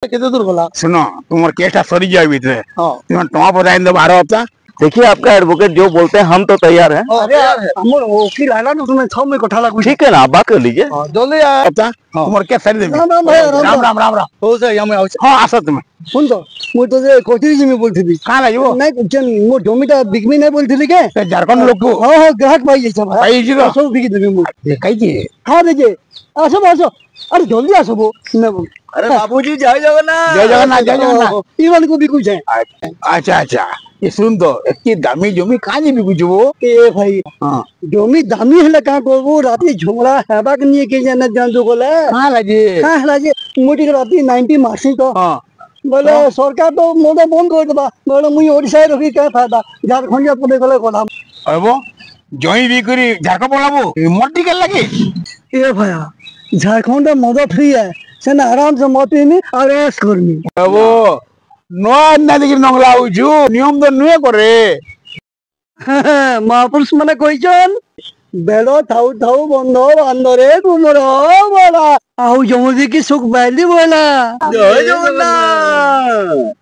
केते दूर गला सुनो तुम्हारे केसटा सरी जाए भीतर हां तुम टॉप हो जाए 12 हफ्ता। देखिए आपका एडवोकेट जो बोलते हैं हम तो तैयार हैं। अरे हमर वकील आइला न तुम्हें 6 में कथा लागू ठीक है ना, आप बात कर लीजिए। हां जल्दी आ हफ्ता तुम्हारे केस सरी देबे। राम राम भाई राम राम राम राम हो से हम आउ हां आसो तुम सुन तो मु तो जे कोठी जी में बोलथि कहां लागिबो नहीं कुछ मो जमीटा बिकमी नहीं बोलथि के झारखंड लोग को हां हां ग्राहक भाई छै भाई भाई जी तो सब बिकी देबे मु कई जी हां देखिए आसो आसो अरे जल्दी आसो बो अरे बाबूजी जय जगन्नाथ। जय जगन्नाथ जय जगन्नाथ। इवन को बिकु छै अच्छा अच्छा ये सुन तो एकी दामी जमी कहां जी बिकु जबो ए भाई हां जमी दामी हले का करबो राती झोला हेबा के निये के जाने जान जो गोले कहां लागे का हला जे मोटी राती 90 मासी तो हां बोले सरकार तो मोदा बंद कर देबा बोले मुई ओडिसा रखी का फायदा झारखंड पदे गले कोला अबो जई भी करी झारखंड बोलाबो मोटी के लगे ए भैया झारखंड में मजा फ्री है सेना आराम से मोती में अरेस करमी अबो नो ना देखि नंगला उजु नियम तो नुए करे महापुरुष माने कइछन बेलो थाउ थाउ बंधो बांदरे कुमरो बड़ा आउ जमुदी की सुख बैली बोला जय जगन्नाथ।